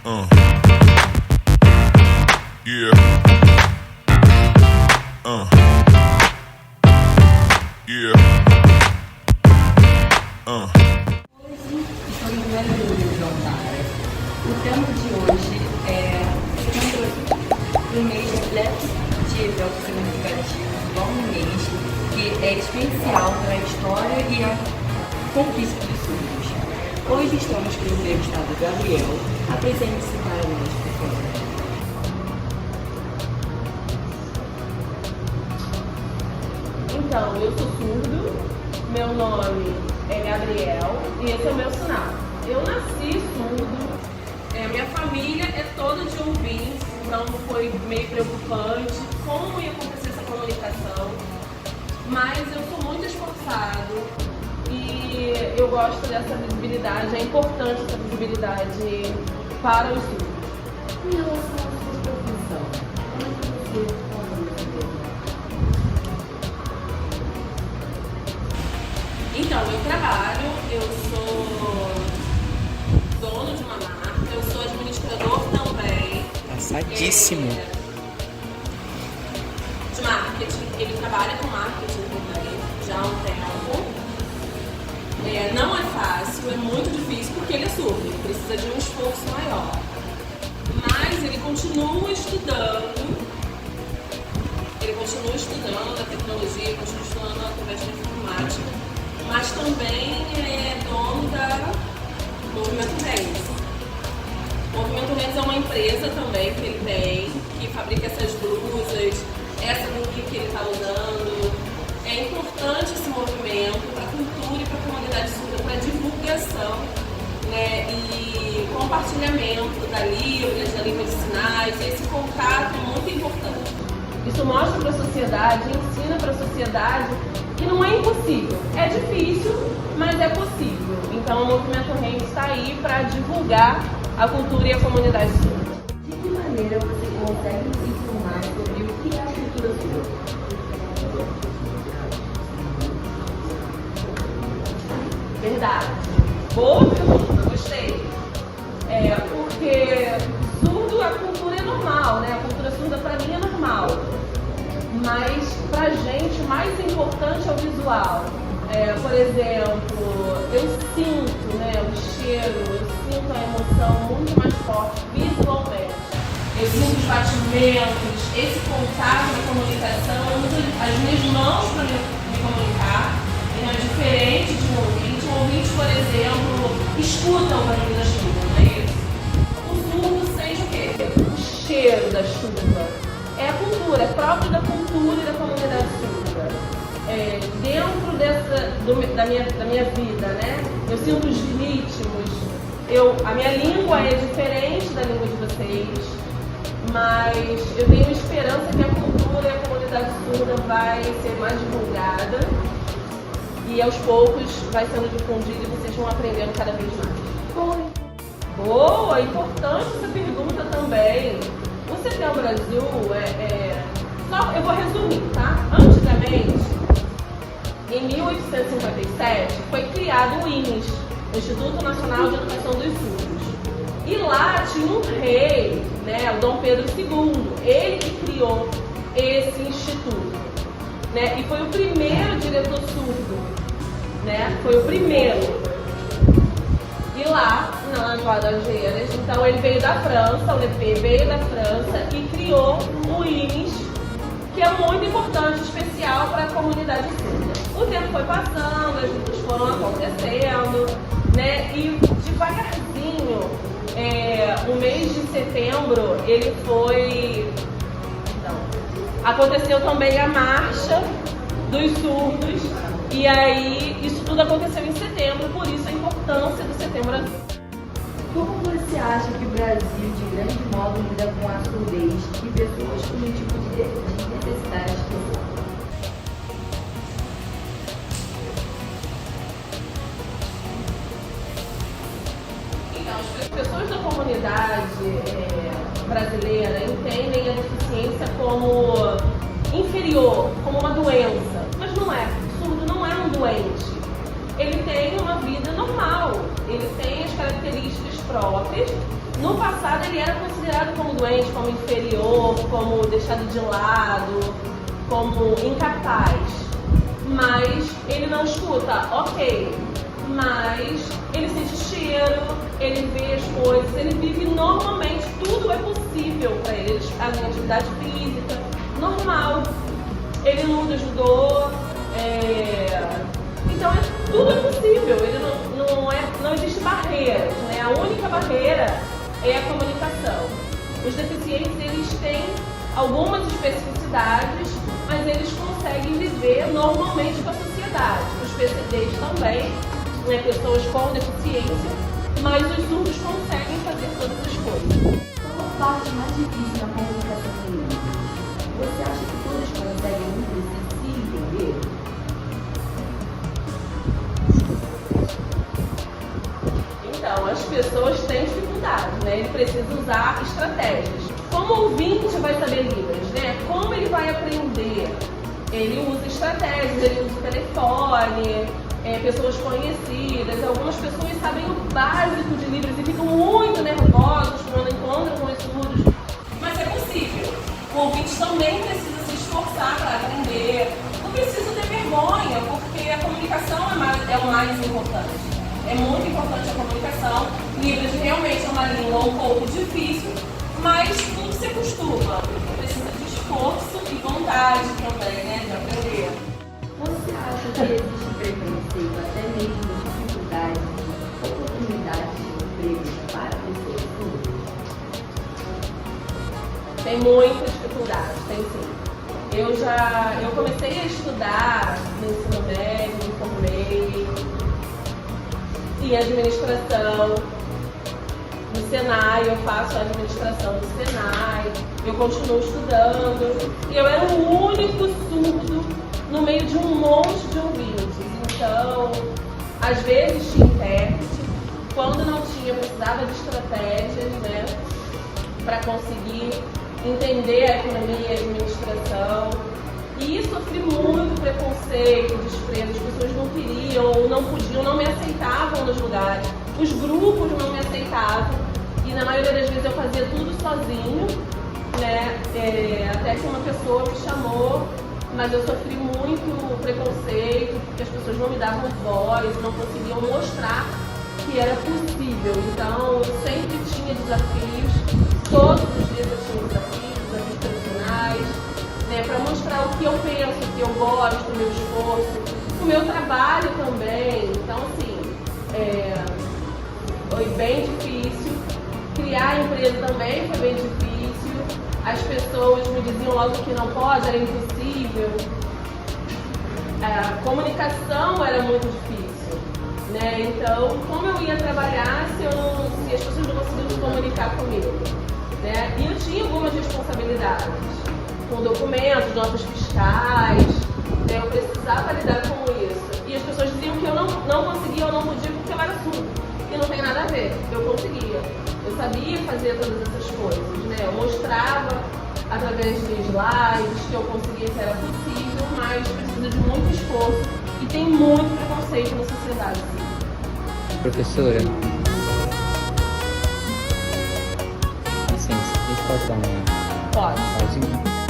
Yeah. Yeah. Hoje estou no primeiro vídeo de Jontara. O tema de hoje é o mês refletivo significativo do bom mês, que é especial para a história e a conquista dos surdos. Hoje estamos com o entrevistado Gabriel. Apresente-se para nós, por favor. Então, eu sou surdo, meu nome é Gabriel e esse é o meu sinal. Eu nasci surdo, minha família é toda de ouvintes, então foi meio preocupante como ia acontecer essa comunicação, mas eu sou muito esforçado e eu gosto dessa visibilidade, é importante essa visibilidade para os surdos. Em relação à sua profissão, como é que você conduz esse tema? Então, eu trabalho, eu sou dono de uma marca, eu sou administrador também. Passadíssimo. De marketing, ele trabalha com marketing também, já há um tempo. Não é fácil, é muito difícil porque ele é surdo, ele precisa de um esforço maior. Mas ele continua estudando a tecnologia, continua estudando através da informática, mas também é dono da Movimento Hands. O Movimento Hands é uma empresa também que ele tem, que fabrica essas blusas, essa daqui que ele está usando. É importante esse movimento para a cultura e para a comunidade surda, para a divulgação, né, e compartilhamento da língua de sinais, esse contato é muito importante. Isso mostra para a sociedade, ensina para a sociedade que não é impossível. É difícil, mas é possível. Então o Movimento Hands está aí para divulgar a cultura e a comunidade surda. De que maneira você consegue nos informar sobre o que é a cultura surda? Verdade. Boa pergunta, gostei. Porque surdo, a cultura é normal, né? A cultura surda para mim é normal. Mas pra gente o mais importante é o visual. Por exemplo, eu sinto, né, o cheiro, eu sinto a emoção muito mais forte visualmente. Eu sinto os batimentos, esse contato na comunicação, eu uso as minhas mãos para me comunicar. É diferente de um ouvinte. Um ouvinte, por exemplo, escuta o barulho da chuva, não é isso? O surdo sente o quê? O cheiro da chuva. É a cultura, é próprio da cultura e da comunidade surda. Dentro da minha vida, né? Eu sinto os ritmos. A minha língua é diferente da língua de vocês, mas eu tenho esperança que a cultura e a comunidade surda vai ser mais divulgada e aos poucos vai sendo difundido e vocês vão aprendendo cada vez mais. Boa, importante essa pergunta também. O Setembro Azul só eu vou resumir, tá? Antigamente, em 1857, foi criado o INES, o Instituto Nacional de Educação dos Surdos. E lá tinha um rei, né, o Dom Pedro II, ele que criou esse instituto, né? E foi o primeiro diretor surdo, né? Foi o primeiro. E lá, na Algeiras, então ele veio da França, o LEP veio da França e criou o INES, que é muito importante, especial para a comunidade surda. O tempo foi passando, as lutas foram acontecendo, né? E devagarzinho, o mês de setembro, ele foi... Então, aconteceu também a marcha dos surdos, e aí isso tudo aconteceu em setembro, por isso a importância do Setembro Azul. Como você acha que o Brasil, de grande modo, lida com a surdez e pessoas com um tipo de necessidade especial? Então, as pessoas da comunidade brasileira entendem a deficiência como inferior, como uma doença, mas não é. O surdo não é um doente. Ele tem uma vida normal, ele tem as características próprias, No passado ele era considerado como doente, como inferior, como deixado de lado, como incapaz. Mas ele não escuta, ok, mas ele sente cheiro, ele vê as coisas, ele vive normalmente, tudo é possível para ele. Ele faz atividade física, normal, ele luta judô, então tudo é possível, ele não existe barreiras, né? A única barreira é a comunicação. Os deficientes, eles têm algumas especificidades, mas eles conseguem viver normalmente com a sociedade. Os PCDs também, né? Pessoas com deficiência, mas os surdos conseguem fazer todas as coisas. Qual a parte mais difícil da comunicação com língua? Você acha que todos conseguem se entender? Então, as pessoas têm dificuldade, né? Ele precisa usar estratégias. Como o ouvinte vai saber Libras, né? Como ele vai aprender? Ele usa estratégias, ele usa o telefone, pessoas conhecidas. Algumas pessoas sabem o básico de Libras e ficam muito nervosos quando encontram com os surdos. Mas é possível. O ouvinte também precisa se esforçar para aprender. Não precisa ter vergonha, porque a comunicação é o mais importante. É muito importante a comunicação. Libras realmente é uma língua um pouco difícil, mas tudo se acostuma. Precisa de esforço e vontade também, né, de aprender. Você acha que existe preconceito, até mesmo dificuldade, oportunidades de emprego para pessoas surdas? Tem muita dificuldade, tem sim. Eu comecei a estudar no ensino médio, me formei em administração. No Senai, eu faço a administração do Senai, eu continuo estudando. E eu era o único surdo no meio de um monte de ouvintes. Então, às vezes tinha intérprete, quando não tinha, eu precisava de estratégias, né, para conseguir entender a economia e a administração. E sofri muito preconceito, desprezo, as pessoas não queriam, ou não podiam, não me aceitavam nos lugares. Os grupos não me aceitavam e na maioria das vezes eu fazia tudo sozinho, né? Até que uma pessoa me chamou, mas eu sofri muito preconceito, porque as pessoas não me davam voz, não conseguiam mostrar que era possível. Então eu sempre tinha desafios, todos os dias eu tinha desafios profissionais, né? Para mostrar o que eu penso, o que eu gosto, o meu esforço, o meu trabalho também. Então assim, foi bem difícil. Criar a empresa também foi bem difícil. As pessoas me diziam logo que não pode, era impossível. A comunicação era muito difícil, né? Então, como eu ia trabalhar se as pessoas não conseguiam se comunicar comigo, né? E eu tinha algumas responsabilidades, com documentos, notas fiscais, né? Eu precisava lidar com isso. E as pessoas diziam que eu não conseguia ou não podia porque eu era surdo. E não tem nada a ver, eu conseguia. Eu sabia fazer todas essas coisas, né? Eu mostrava através de slides que eu conseguia, que era possível, mas precisa de muito esforço e tem muito preconceito na sociedade. Professora, licença, a gente pode dar uma Pode. pausinha?